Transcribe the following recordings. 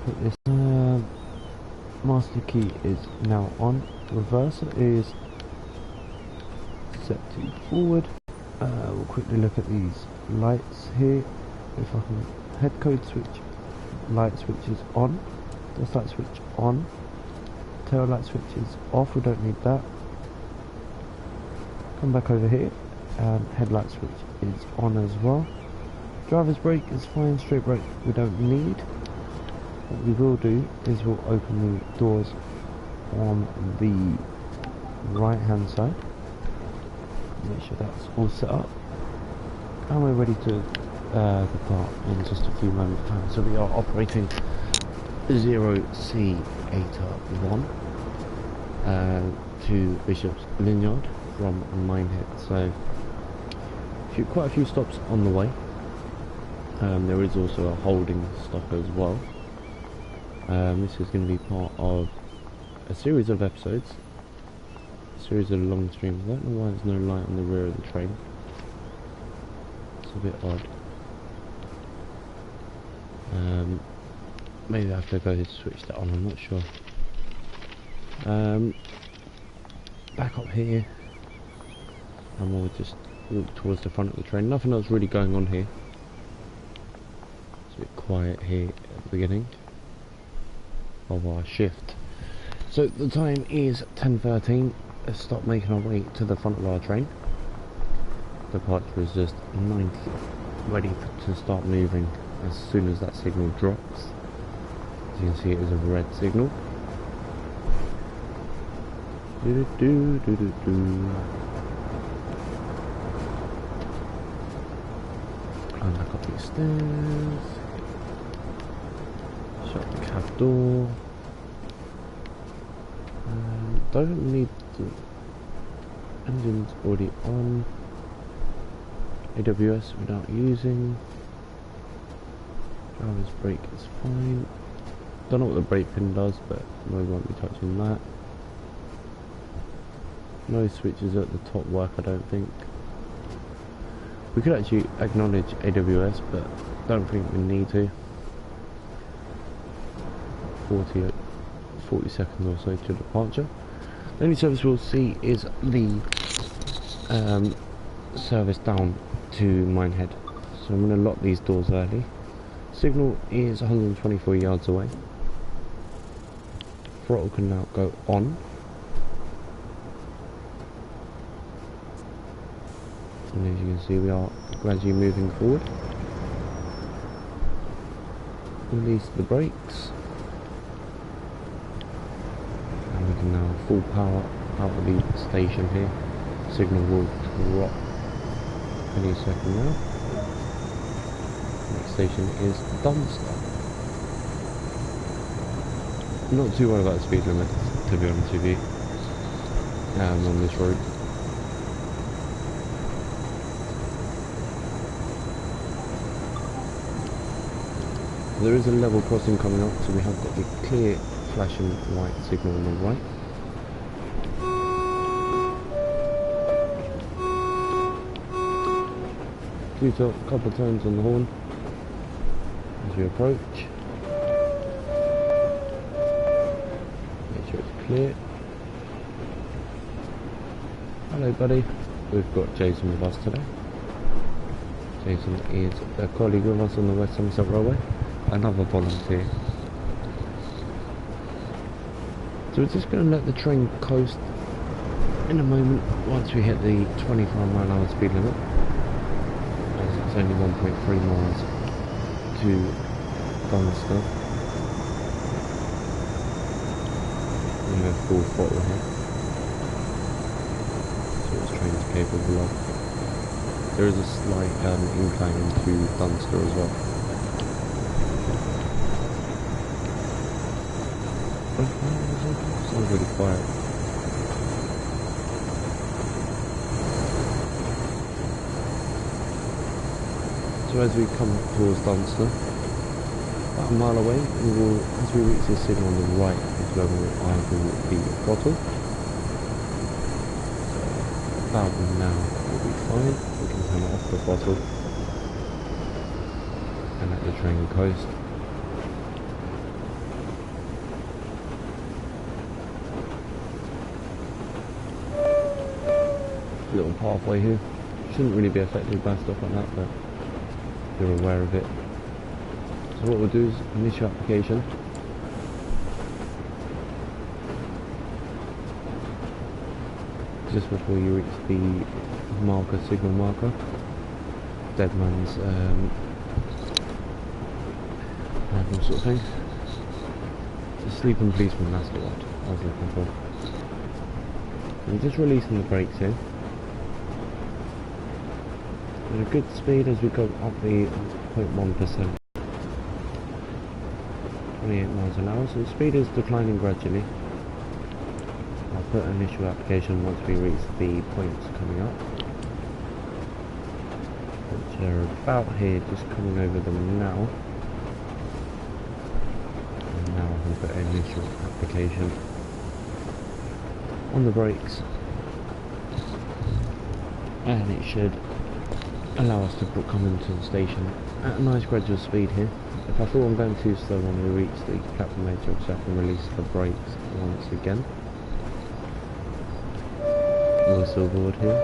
put this. Master key is now on. Reverser is set to forward. We'll quickly look at these lights here. If I can head code switch, light switch is on. Dust light switch on. Tail light switch is off. We don't need that. Come back over here. Headlight switch is on as well. Driver's brake is fine. Straight brake we don't need. What we will do is we'll open the doors on the right hand side. Make sure that's all set up. And we're ready to depart in just a few moments time. So we are operating 0C81 to Bishop's Vineyard from Minehead. So quite a few stops on the way. There is also a holding stop as well. This is going to be part of a series of episodes, a series of long streams. I don't know why there's no light on the rear of the train. It's a bit odd. Maybe I have to go to switch that on, I'm not sure. Back up here, and we'll just walk towards the front of the train. Nothing else really going on here. It's a bit quiet here at the beginning of our shift. So the time is 10:13. Let's start making our way to the front of our train. Departure is just 90, ready to start moving as soon as that signal drops. As you can see, it is a red signal. Climb back up these stairs. Shut the cab door. Don't need the engine's already on. AWS without using. Driver's brake is fine. Don't know what the brake pin does, but we won't be touching that. No switches at the top work, I don't think. We could actually acknowledge AWS, but don't think we need to. 40 seconds or so to departure. The only service we'll see is the service down to Minehead. So I'm going to lock these doors early. Signal is 124 yards away. Throttle can now go on. And as you can see, we are gradually moving forward. Release the brakes. And we can now full power out of the station here. Signal will drop any second now. Next station is Dunster. Not too worried about the speed limit, to be honest with you, on this road. There is a level crossing coming up, so we have got the clear flashing white signal on the right. A couple of turns on the horn as we approach. Make sure it's clear. Hello buddy, we've got Jason with us today. Jason is a colleague of us on the West Somerset Railway, another volunteer. So we're just going to let the train coast in a moment once we hit the 25-mile-an-hour speed limit. It's only 1.3 miles to Dunster. We have full throttle here. So this train is capable of. There is a slight incline into Dunster as well. Sounds really quiet. So as we come towards Dunster, about a mile away, we will, as we reach this signal on the right, is where we will idle the throttle. So about now will be fine. We can turn off the throttle and let the train coast. little pathway here. Shouldn't really be affected by stuff like that, but you're aware of it. So what we'll do is initial application. Just before you reach the marker, signal marker, dead man's random sort of thing. The sleeping policeman, that's the one I was looking for. We're just releasing the brakes here. At a good speed as we go up the 0.1%. 28 miles an hour, so the speed is declining gradually. I'll put initial application once we reach the points coming up, which are about here, just coming over them now. And now I can put initial application on the brakes, and it should allow us to come into the station at a nice gradual speed here. If I feel I'm going too slow when we reach the platform edge, obviously I can release the brakes once again. Whistle board here.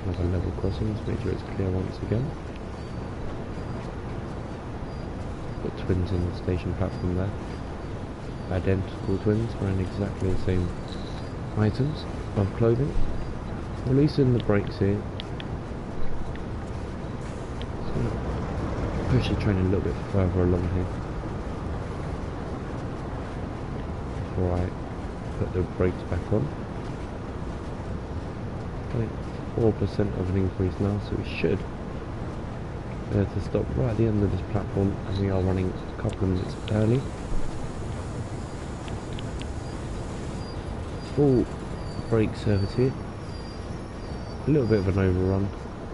Another level crossing, just make sure it's clear once again. Got twins in the station platform there. Identical twins wearing exactly the same items of clothing. Releasing the brakes here. So push the train a little bit further along here before I put the brakes back on. 0.4% of an increase now, so we should be able to stop right at the end of this platform, and we are running a couple of minutes early. Full brake service here. A little bit of an overrun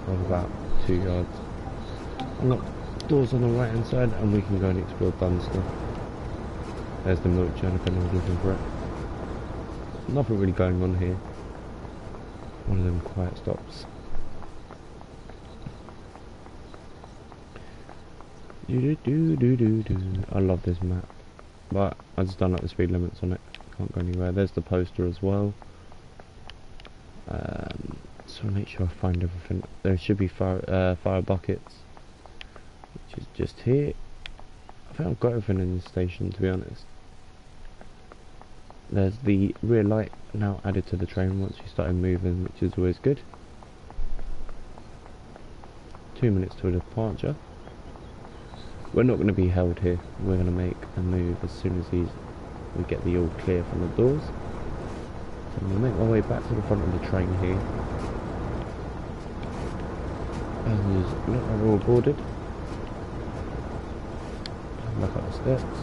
of about 2 yards. Unlock doors on the right hand side, and we can go and explore Dunster. There's the milk churn if anyone's looking for it. Nothing really going on here. One of them quiet stops. I love this map, but I just don't like the speed limits on it. Can't go anywhere. There's the poster as well. So I'll make sure I find everything. There should be fire buckets, which is just here. I think I've got everything in the station, to be honest. There's the rear light now added to the train once we started moving, which is always good. 2 minutes to a departure. We're not going to be held here. We're going to make a move as soon as we get the all clear from the doors. So I'm going to make my way back to the front of the train here. And look like we're all boarded. Back up the steps.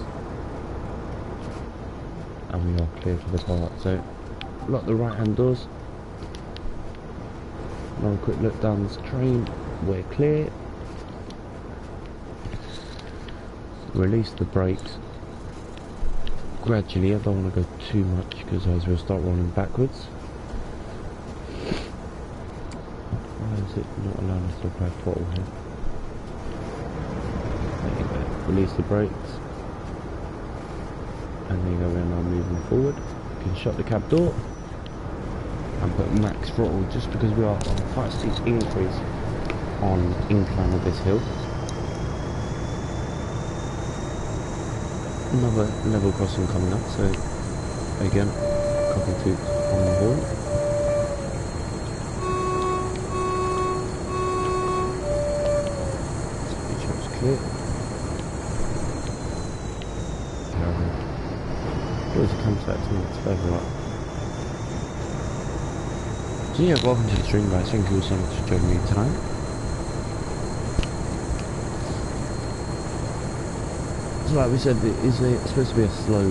And we are clear for the part. So lock the right hand doors. Another quick look down this train. We're clear. Release the brakes gradually. I don't want to go too much because otherwise we'll start rolling backwards. Why is it not allowing us to apply throttle here? There you go. Release the brakes. And there you go, we're now moving forward. You can shut the cab door and put max throttle just because we are on quite a steep increase on incline of this hill. Another level crossing coming up, so again, a couple of toots on the horn. Just make sure it's clear. Always comes back to me, it's further up. So yeah, welcome to the stream guys, thank you all so much for joining me tonight. So like we said, it's supposed to be a slow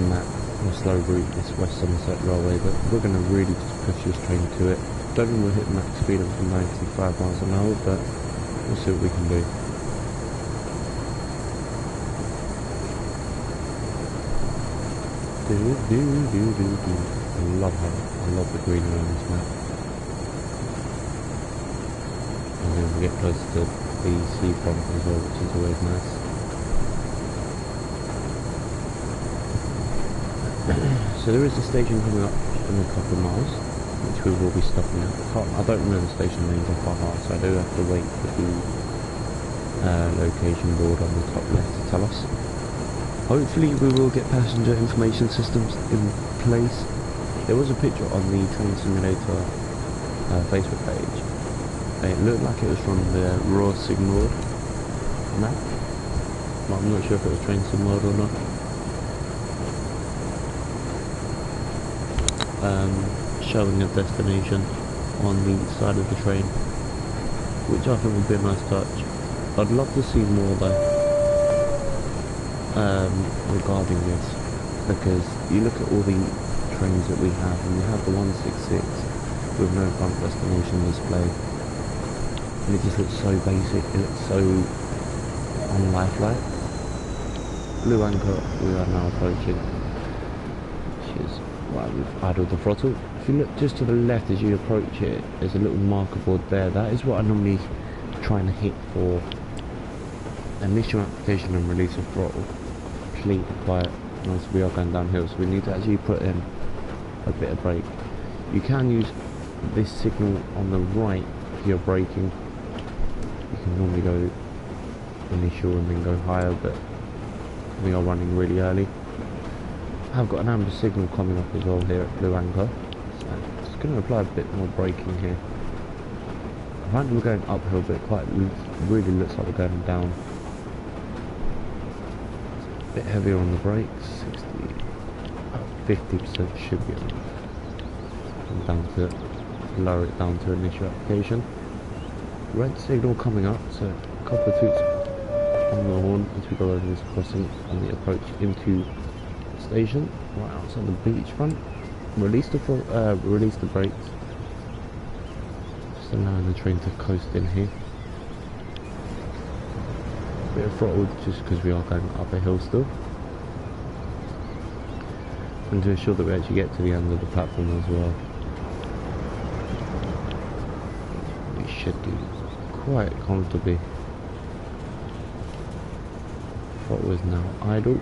map, or slow route, this West Somerset Railway, but we're going to really just push this train to it. Don't think we'll hit max speed up to 95 miles an hour, but we'll see what we can do. I love the greenery on this map. And then we get close to the seafront as well, which is always nice. So there is a station coming up in a couple of miles, which we will be stopping at. I don't remember the station names off by heart, so I do have to wait for the location board on the top left to tell us. Hopefully we will get passenger information systems in place. There was a picture on the Train Simulator Facebook page. It looked like it was from the raw signal map, but I'm not sure if it was Train Sim World or not. Showing a destination on the side of the train, which I think would be a nice touch. I'd love to see more though regarding this, because you look at all the trains that we have, and we have the 166 with no front destination display, and it just looks so basic, it looks so unlifelike. Blue Anchor we are now approaching, which is, well, we've idled the throttle. If you look just to the left as you approach it, there's a little marker board there. That is what I normally try and hit for initial application and release of throttle. Complete and quiet. Notice we are going downhill, so we need to actually put in a bit of brake. You can use this signal on the right if you're braking. You can normally go initial and then go higher, but we are running really early. I've got an amber signal coming up as well here at Blue Anchor, so I'm just going to apply a bit more braking here. Apparently we're going uphill, but it really looks like we're going down. A bit heavier on the brakes, 50% should be enough. I'm down to lower it down to initial application. Red signal coming up, so a couple of toots on the horn as we go over this crossing on the approach into station, right outside the beachfront. Release the brakes, just allowing the train to coast in here. Bit of throttle just because we are going up a hill still, and to ensure that we actually get to the end of the platform as well. We should do quite comfortably. Throttle is now idle.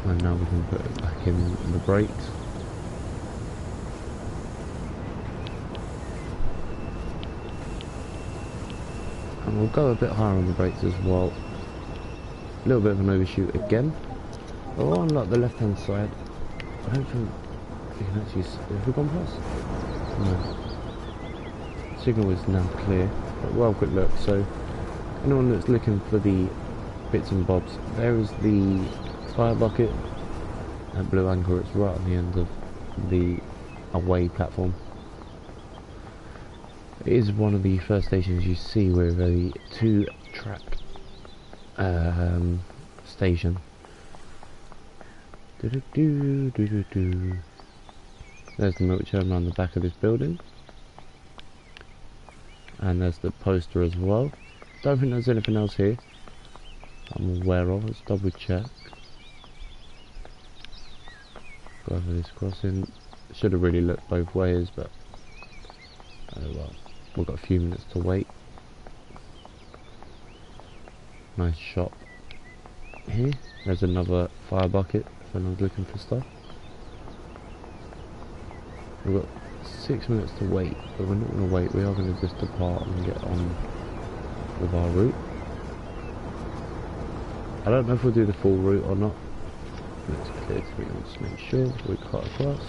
And now we can put it back in the brakes. And we'll go a bit higher on the brakes as well. A little bit of an overshoot again. But on like the left hand side, I don't think we can actually see. Have we gone past? No. Signal is now clear. But well, quick look. So anyone that's looking for the bits and bobs, there is the fire bucket at Blue Anchor. It's right on the end of the away platform. It is one of the first stations you see with a 2-track station. There's the milk churn around the back of this building, and there's the poster as well. Don't think there's anything else here I'm aware of. Let's double check. Go over this crossing. Should have really looked both ways, but oh well. We've got a few minutes to wait. Nice shot here. There's another fire bucket if anyone's looking for stuff. We've got 6 minutes to wait, but we're not going to wait. We are going to just depart and get on with our route. I don't know if we'll do the full route or not. Looks clear to me. Let's make sure before we cut across.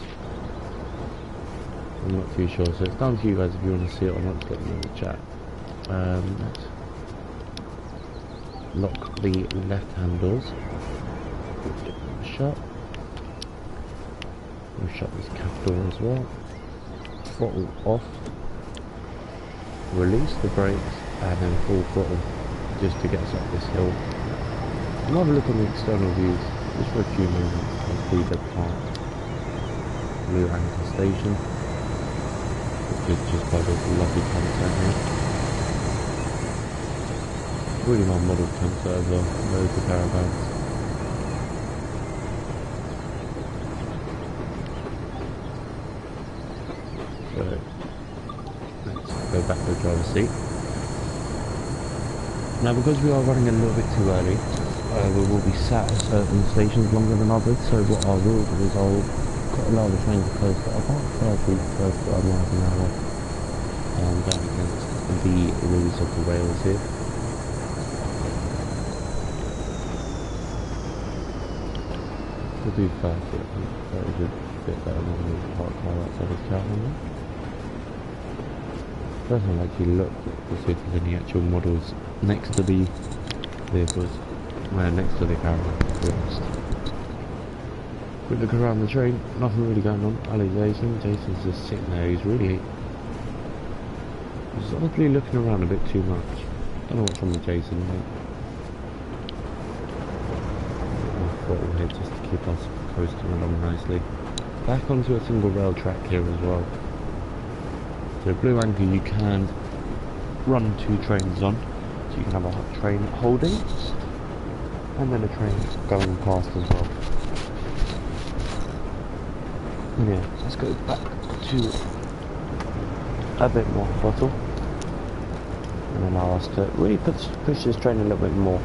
I'm not too sure, so it's down to you guys if you want to see it or not. Just let me know in the chat. Let's lock the left-hand doors. Shut. We'll shut this cap door as well. Throttle off. Release the brakes and then full throttle just to get us up this hill. We'll have a look on the external views just for a few moments as we depart Blue Anchor Station, which is just by this lovely campsite here. Really well modelled campsite as well, loads of caravans. So let's go back to the driver's seat. Now because we are running a little bit too early, We will be sat at certain stations longer than others, so what I will do is I'll allow the train to coast at about 35 miles an hour, going against the rules of the rails here. We'll do 30, I think. 30 is a bit better than the park car outside of Cheltenham. First time I actually looked to see if there's any actual models next to the vehicles, next to the caravan, to be honest. We look around the train, nothing really going on. Hello Jason's just sitting there, he's oddly looking around a bit too much. Don't know what's wrong with Jason, mate. Throttle here just to keep us coasting along nicely. Back onto a single rail track here as well. So Blue Anchor you can run 2 trains on. So you can have a train holding and then a train going past as well. And yeah, let's go back to a bit more throttle and allow us to really push this train a little bit more.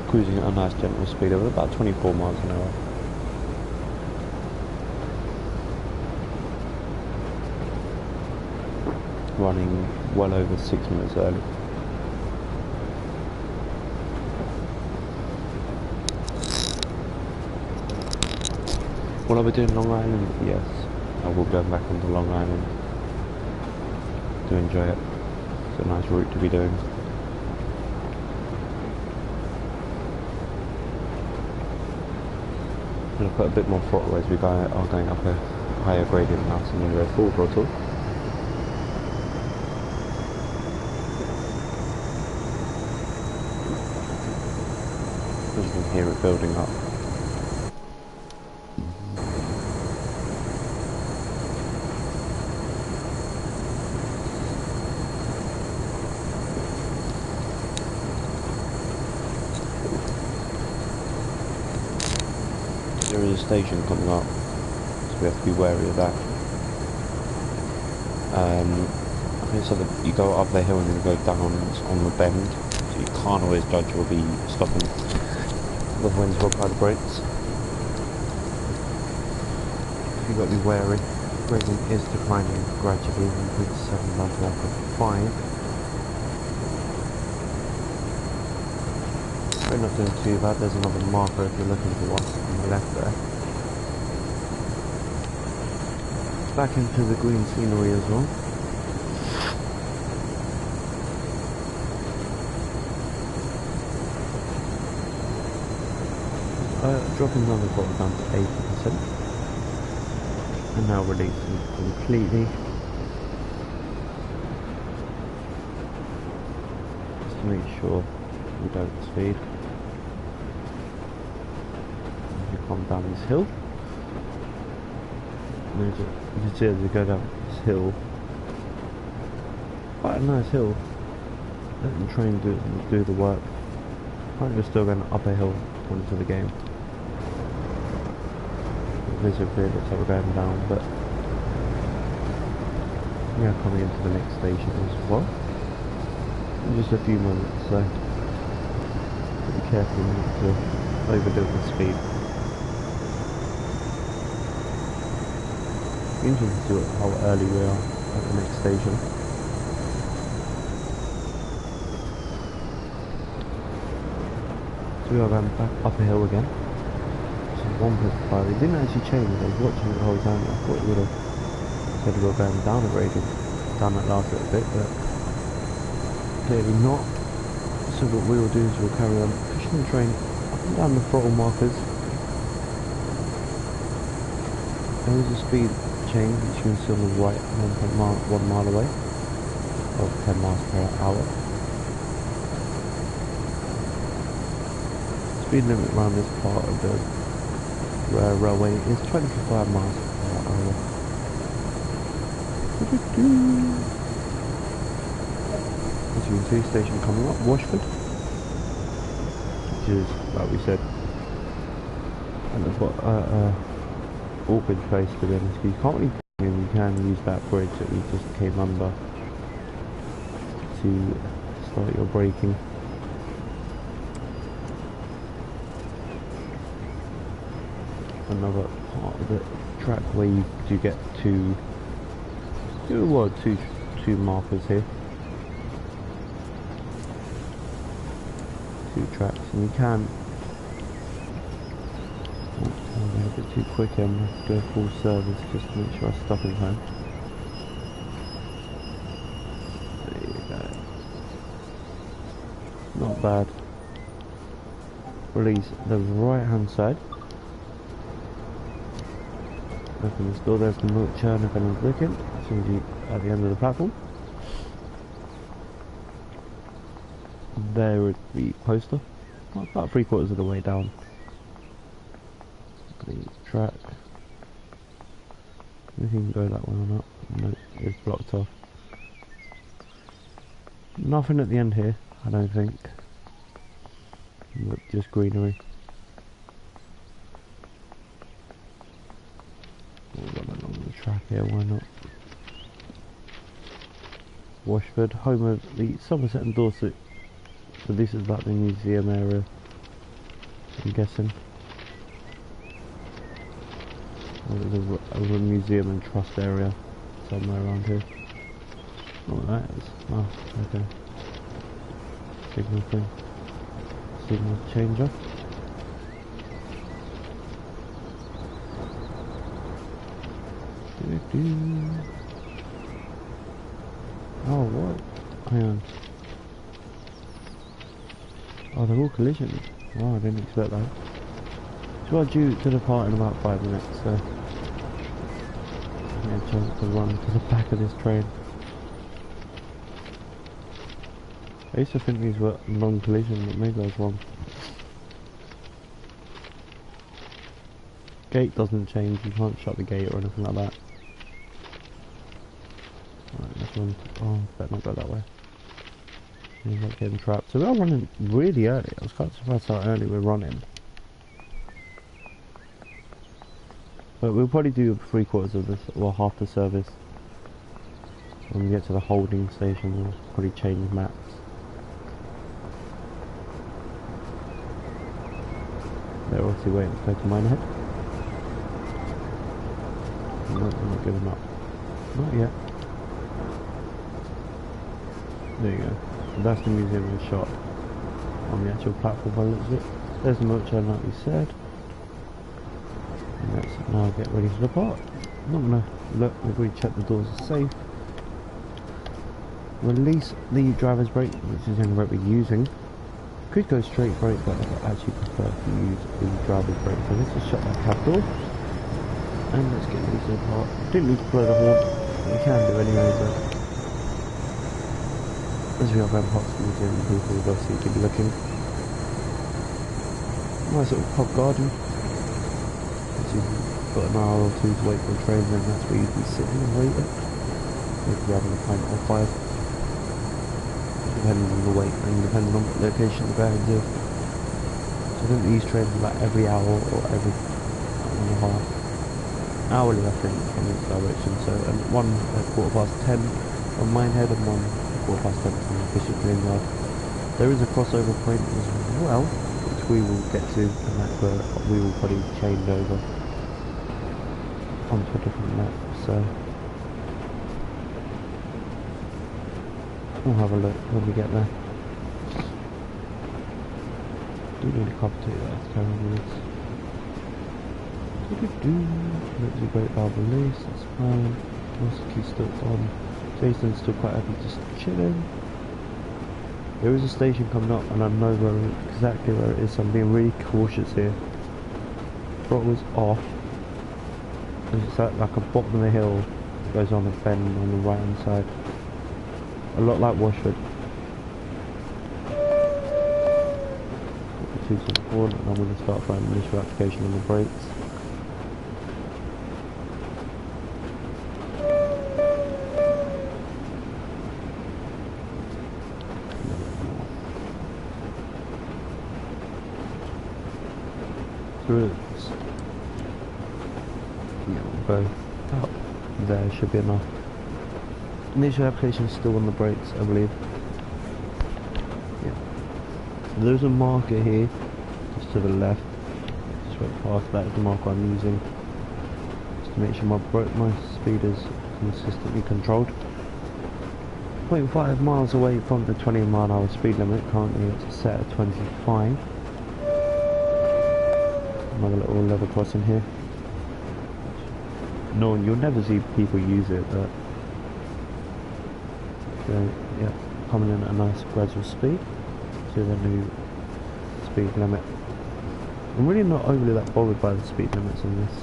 Cruising at a nice gentle speed of about 24 miles an hour. Running well over 6 minutes early. Will I be doing Long Island? Yes, I will go back onto Long Island to enjoy it. It's a nice route to be doing. I'm going to put a bit more throttle as we are going up a higher gradient now, so I'm going to go full throttle. You can hear it building up. There is a station coming up, so we have to be wary of that. Okay, so you go up the hill and then you go down on the bend, so you can't always judge you'll be stopping with winds will apply the brakes. You've got to be wary. Gradient is declining gradually, 1.7 down to 1.5. We're not doing too bad. There's another marker if you're looking for one on the left there. Back into the green scenery as well. Dropping down the bottle down to 80%. And now releasing completely. Just to make sure we don't speed. As you come down this hill, and you can see as you go down this hill, quite a nice hill. Let the train do the work. We're still going up a hill onto the game. Visibly it looks like we're going down, but we are coming into the next station as well. In just a few moments, so be careful not to overdo the speed. Interesting to see how early we are at the next station. So we are going back up a hill again. 1.5. It didn't actually change. I was watching it the whole time. I thought it would have said we were going down a gradient, down that last little bit, but clearly not. So what we will do is we'll carry on pushing the train up and down the throttle markers. There is a speed change which you can see on the right 1 mile away of 10 miles per hour. Speed limit around this part of the railway is 25 miles per hour. As 2 station coming up, Washford, which is, like we said, and it's got awkward place to be honest. You can't really and you can use that bridge that we just came under to start your braking. Another part of the track where you do get two markers here, 2 tracks, and you can a bit too quick and go full service just to make sure I stop in time. There you go. Not bad. Release the right hand side. Open this door, there's the milk churn if anyone's looking. As soon as you at the end of the platform. There is the poster. About 3/4 of the way down. The track. You can go that way or not. No, it's blocked off. Nothing at the end here, I don't think. But just greenery. We'll run along the track here, why not? Washford, home of the Somerset and Dorset. So this is like the museum area, I'm guessing. There's a museum and trust area somewhere around here. What that is? Oh, okay. Signal thing. Signal changer. Oh, what? Hang on. Oh, they're all collisions. Oh, I didn't expect that. So we're due to depart in about 5 minutes, so I get a chance to run to the back of this train. I used to think these were non-collision, but maybe I was wrong. Gate doesn't change, you can't shut the gate or anything like that. Right, this one, oh, better not go that way. You're not getting trapped. So we are running really early. I was quite surprised how early we're running. But we'll probably do 3/4 of this, or half the service. When we get to the holding station, we'll probably change maps. They're obviously waiting to go to Minehead. No, I'm not giving up. Not yet. There you go. So that's the museum we shot on the actual platform by the looks of it. There's the motor like we said. And let's now get ready to depart. I'm not gonna look, we've already checked the doors are safe. Release the driver's brake, which is the only brake we're using. Could go straight brake, but I actually prefer to use the driver's brake. So let's just shut that cab door. And let's get ready to depart. Didn't need to blow the horn, but we can do anyway, but as we are going past the museum, people will obviously keep looking. Nice little pub garden. Once you've got an hour or 2 to wait for the train, then that's where you'd be sitting and waiting. Maybe having a pint or 5. Depending on the weight and depending on what location the going to. So I think these trains are like every hour or every hour and a half. Hourly, I think, from each direction. So and one at 10:15 on Minehead and one at 10:15 from Bishop Greenyard. There is a crossover point as well, which we will get to, and that's where we will probably change over onto a different map. So we'll have a look when we get there. Do need a cup of tea there to carry on with this. Looks a great valve release, that's fine. Master key still on. Jason's still quite happy just chilling. There is a station coming up and I know exactly where it is, so I'm being really cautious here. Throttle's off. It's like a bottom of the hill, goes on a bend on the right hand side. A lot like Washford. 274, and I'm going to start throwing initial application on the brakes. cruise. Yeah, we'll go up there, should be enough. Initial application is still on the brakes, I believe. Yeah. There's a marker here, just to the left. Just right past that is the marker I'm using. Just to make sure my speed is consistently controlled. 0.5 miles away from the 20-mile-an-hour speed limit. Currently it's set at 25. Another little level crossing here. No, you'll never see people use it, but yeah, coming in at a nice gradual speed to the new speed limit. I'm really not overly that bothered by the speed limits in this.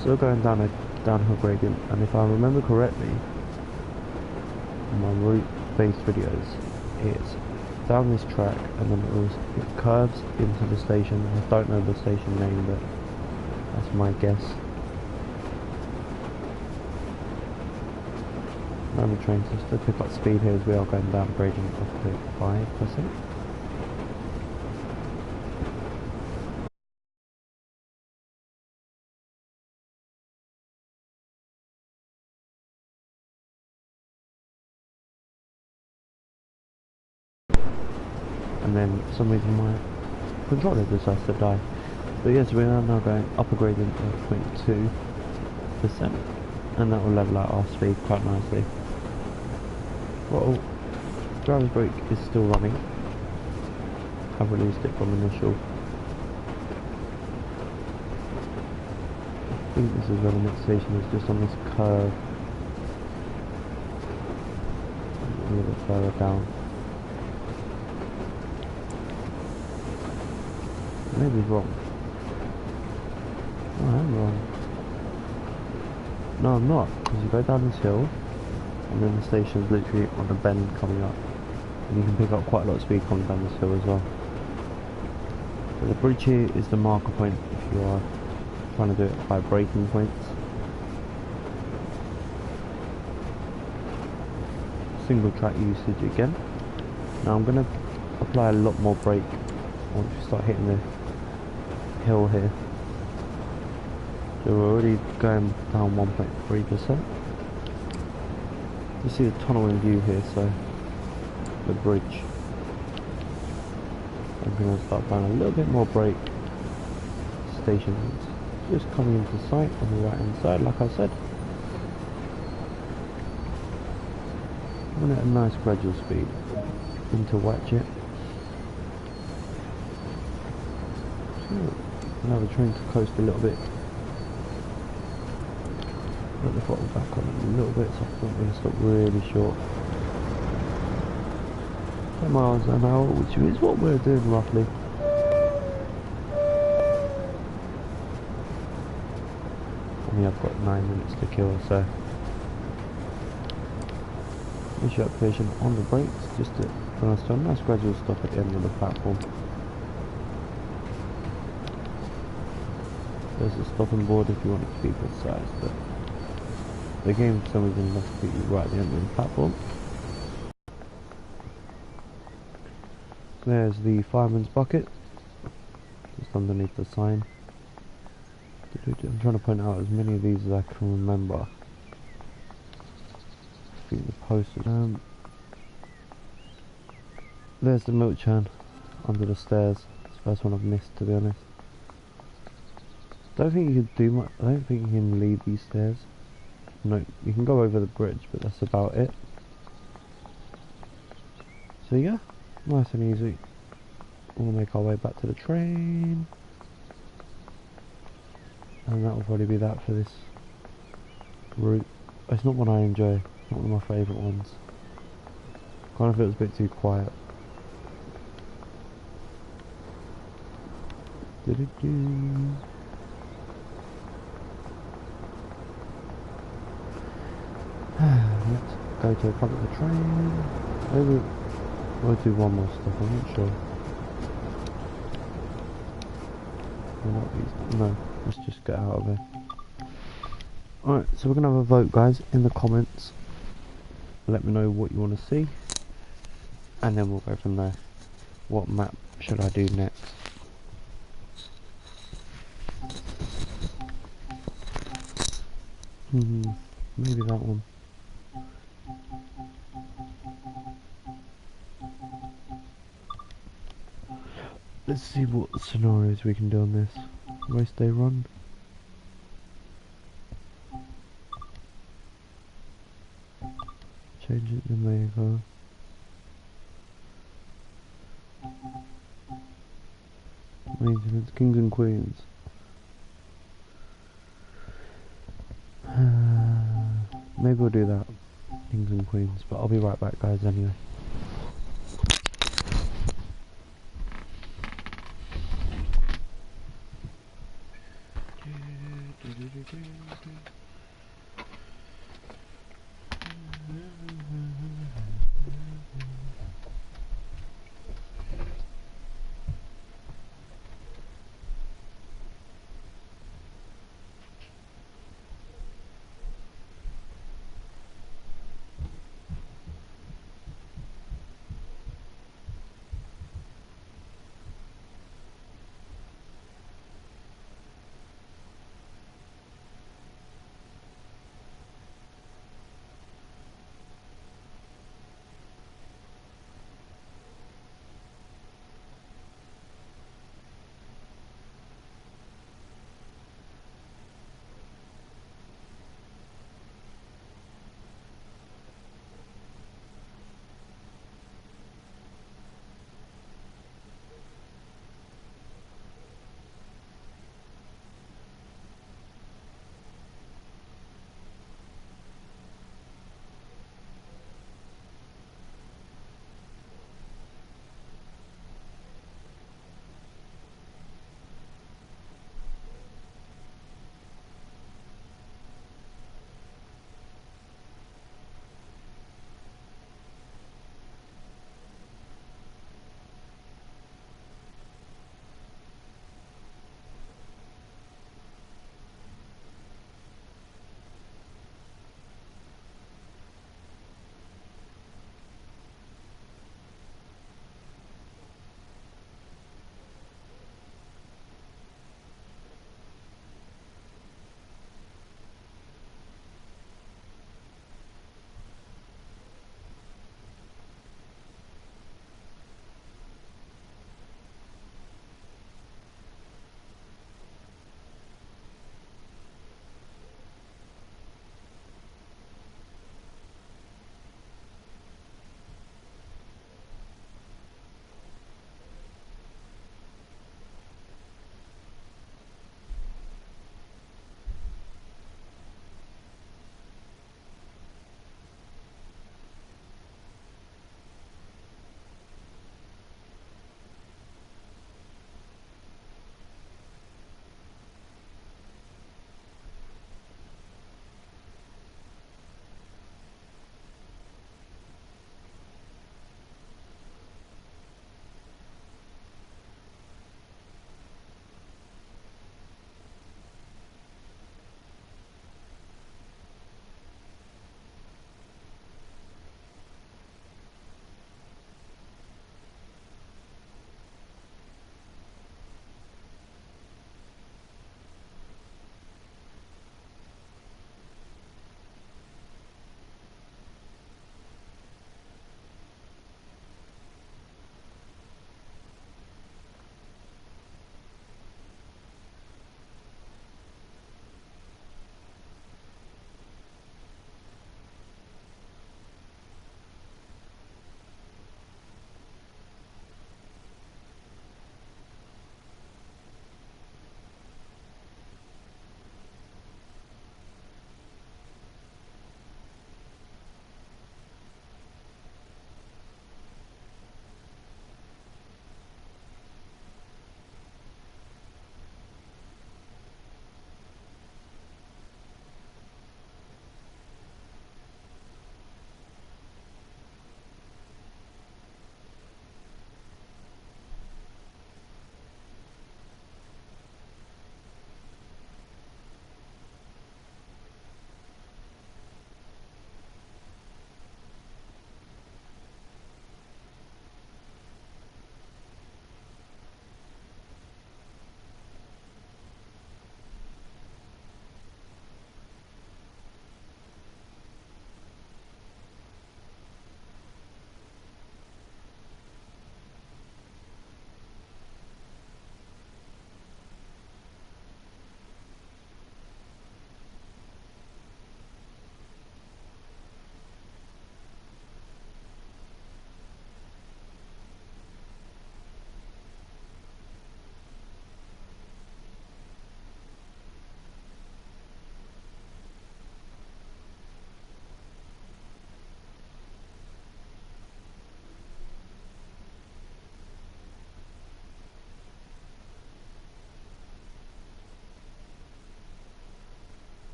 Still going down a downhill gradient, and if I remember correctly, in my route-based videos, it's down this track and then it curves into the station. I don't know the station name, but that's my guess. Now the train to pick up speed here as we are going down gradient of 5%. And then for some reason my controller decides to die. But yes, we are now going up a gradient of 0.2%, and that will level out our speed quite nicely. Well, driver's brake is still running. I've released it from initial. I think this is where the next station is, just on this curve. A little bit further down. Maybe wrong. Oh, I am wrong. No, I'm not, because you go down this hill, and then the station is literally on a bend coming up, and you can pick up quite a lot of speed coming down this hill as well. So the bridge here is the marker point if you are trying to do it by braking points. Single track usage again. Now I'm going to apply a lot more brake once we start hitting the hill here. So we're already going down 1.3%. You see the tunnel in view here, so the bridge. I'm going to start applying a little bit more brake. Stations just coming into sight on the right hand side, like I said. I'm at a nice gradual speed into Watchet. Allow the train to coast a little bit. Put the throttle back on it a little bit, so I think we're going to stop really short. 10 miles an hour, which is what we're doing roughly. I mean, I've got 9 minutes to kill, so initial application on the brakes, just to bring us to a nice gradual stop at the end of the platform. There's a stopping board if you want it to be precise, but the game for some reason must be right at the end of the platform. There's the fireman's bucket, just underneath the sign. I'm trying to point out as many of these as I can remember. I think the posters. There's the milk churn under the stairs. It's the first one I've missed, to be honest. Don't think you can do much. I don't think you can leave these stairs. No, you can go over the bridge, but that's about it. So yeah, nice and easy. We'll make our way back to the train, and that will probably be that for this route. It's not one I enjoy. Not one of my favourite ones. Kind of feels a bit too quiet. Let's go to the front of the train. Maybe we'll do one more stop, I'm not sure. No, let's just get out of there. Alright, so we're going to have a vote, guys, in the comments. Let me know what you want to see, and then we'll go from there. What map should I do next? Maybe that one. Let's see what scenarios we can do on this. Race day run. Change it to Mega. Maintenance, Kings and Queens. Maybe we'll do that. Kings and Queens, but I'll be right back, guys, anyway.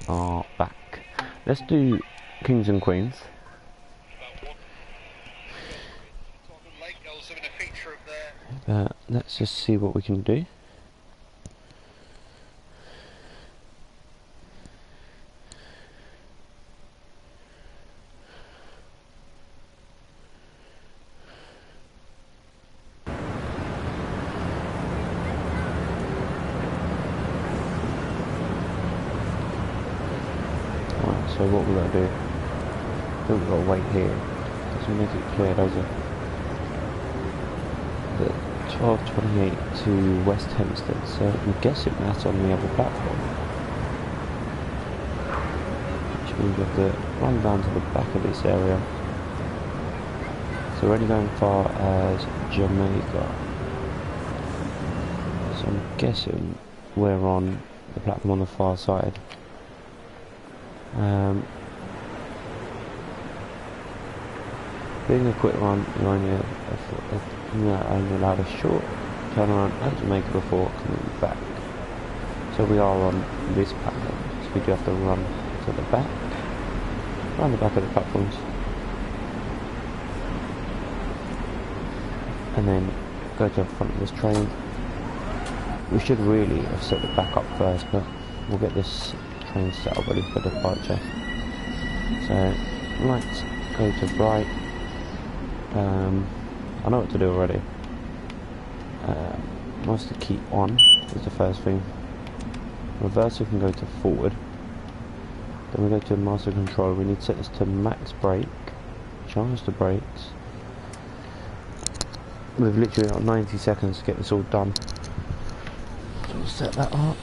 are back. Let's do Kings and Queens. Let's just see what we can do. So what we're going to do, I think we've got to wait here. Doesn't make it clear, does it? The 12:28 to West Hempstead, so I'm guessing that's on the other platform. Which means we have to run down to the back of this area. So we're only going far as Jamaica. So I'm guessing we're on the platform on the far side. Being a quick run, you're only allowed a short turnaround at Jamaica before coming back. So we are on this platform, so we do have to run to the back, around the back of the platforms, and then go to the front of this train. We should really have set the back up first, but we'll get this train set up ready for departure. So let's go to Bright. I know what to do already. Master key on is the first thing. Reverse, we can go to forward. Then we go to master control. We need to set this to max brake. Charge the brakes. We've literally got 90 seconds to get this all done. So we'll set that up.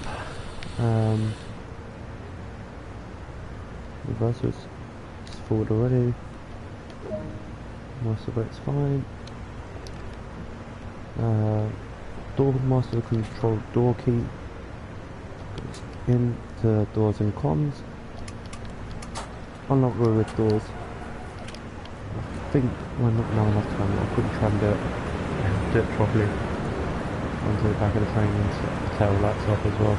Reverse is forward already. Master brake's fine. Door master control door key. Into doors and comms. Unlock rear with doors. I think we're not now enough time. I couldn't try and do it properly. Onto the back of the train and set the tail lights off as well.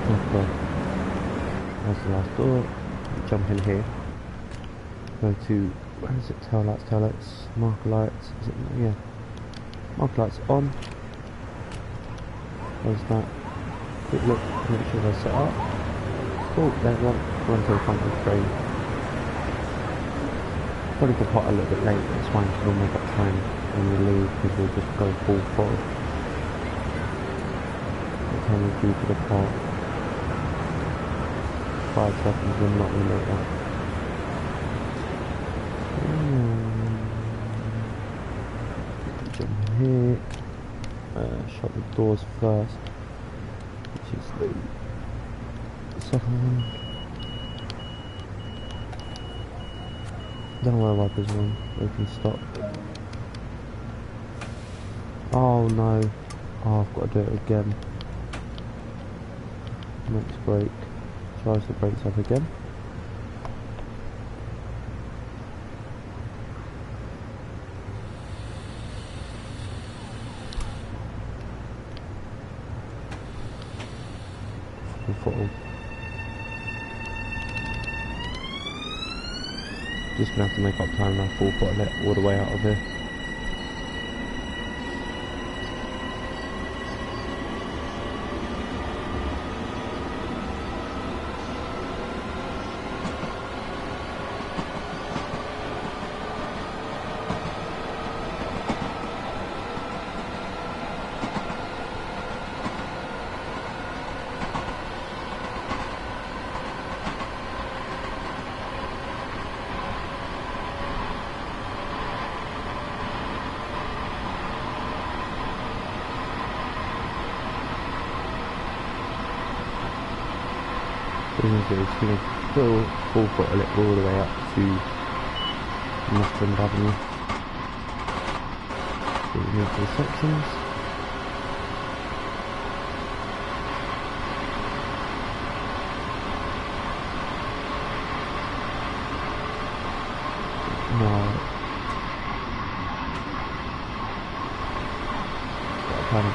Okay. There's the last door. Jump in here. Go to, where is it? Tail lights, marker lights. Is it? Yeah. Marker lights on. Close that. Quick look, make sure they're set up. Cool, then run to the front of the train. Probably depart a little bit late, but it's fine because we'll make up time when we leave because we'll just go full throttle. What time is due to depart? 5 seconds, we're not going to make that. Jump here. Shut the doors first, which is the second one. Don't worry about this one, we can stop. Oh no, oh, I've got to do it again. Next brake, charge the brakes up again. Throttle. Just gonna have to make up time now, full throttle it all the way out of here. It's going to full throttle it all the way up to Northland Avenue. So we go to the sections.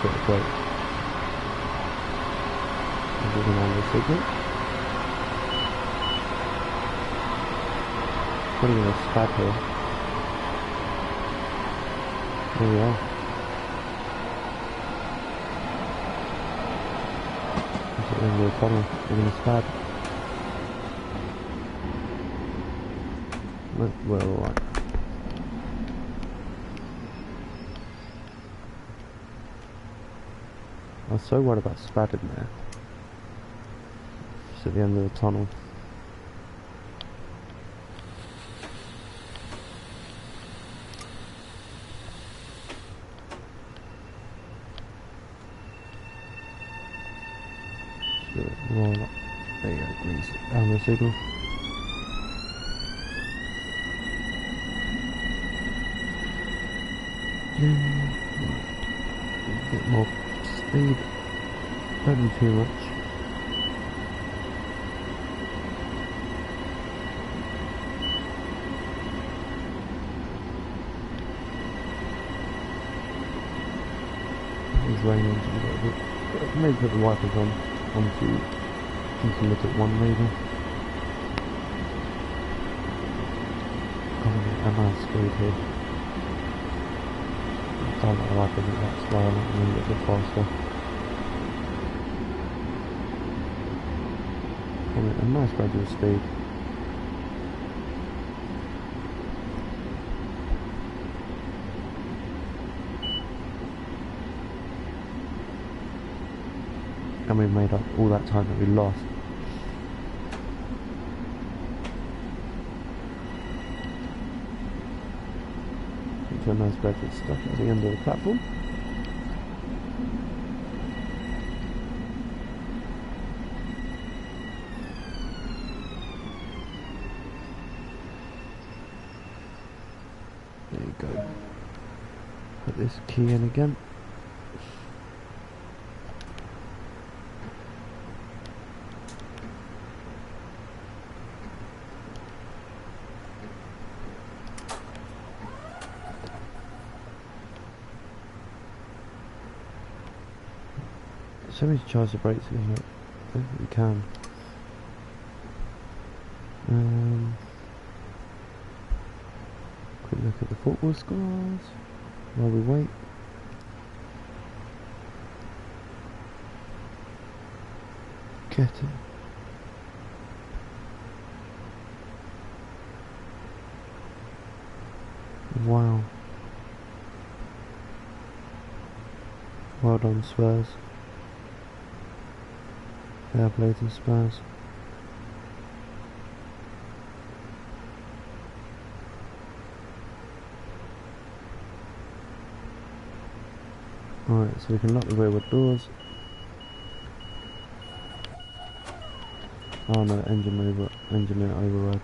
bit of brake. I'm giving on the signal. Putting in a spad here. There we are. That's at the end of the tunnel. We're going to spad. We're alright. I was so worried about spadding there. Just at the end of the tunnel. Roll up. There you go, green amber signal. A bit more speed, don't need too much. It's raining a little bit. Maybe put the wipers on to you can look at one maybe. A nice speed here. I don't know why I think that's why I'm a little bit faster. A nice gradual speed. And we've made up all that time that we lost. Into a nice gradual stop at the end of the platform. There you go. Put this key in again. So we need to charge the brakes again, but I don't think we can. Quick look at the football scores while we wait. Get it. Wow. Well done, Spurs. Fair play to Spurs. Alright, so we can lock the rearward doors. Oh no, engine override.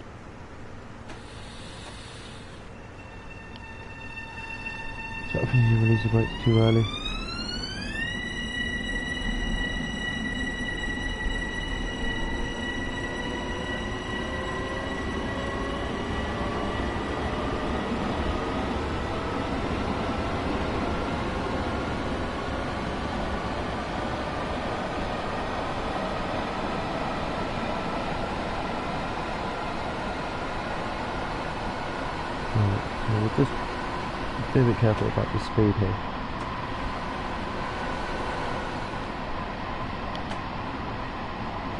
So I think you release the brakes too early. We'll just be a bit careful about the speed here.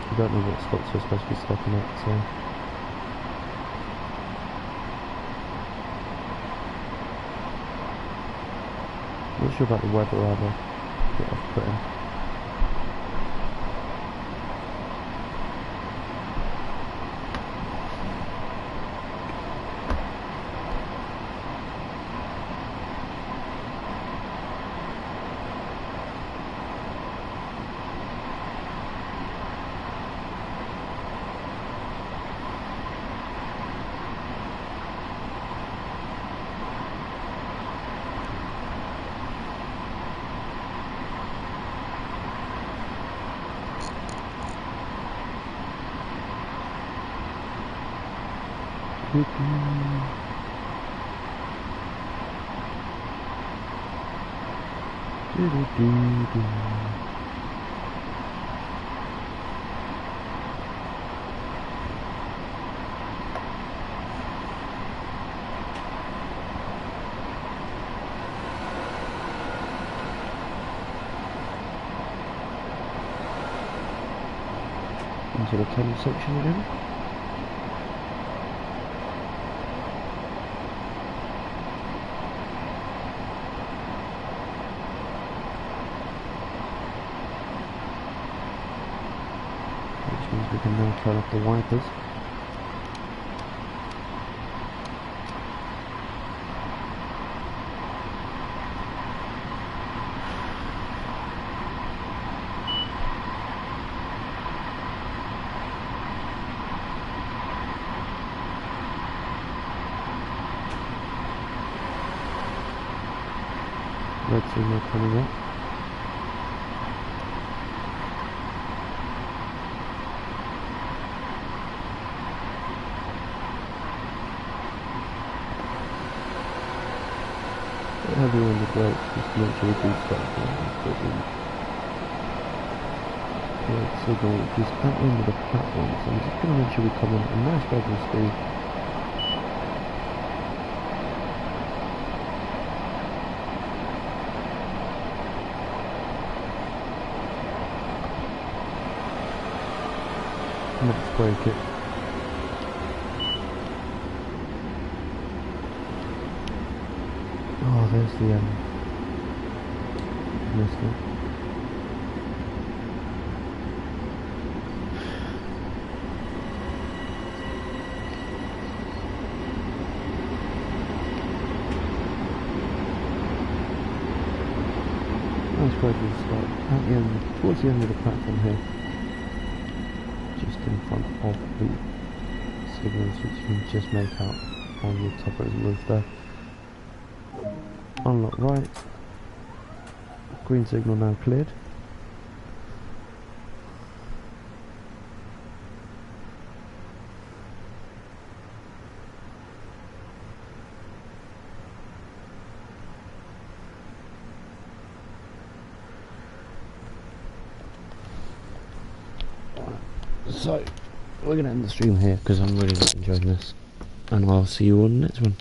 We don't know what spots we're supposed to be stopping at, so not sure about the weather either. Get off putting. Do-do-do-do. Into the tunnel section again. Which means we can now turn off the wipers. Red signal coming up. Heavy on the brakes just to make sure we do stop the red signal, which is at the end of the platform, so I'm just going to make sure we come in at a nice level speed. Let's break it. Oh, there's the missed it. Nice gradual stop at the end, towards the end of the platform here, just in front of the signals, which you can just make out on the top of the roof there. Unlock right, green signal now cleared. So, we're going to end the stream here because I'm really not enjoying this, and I'll see you on the next one.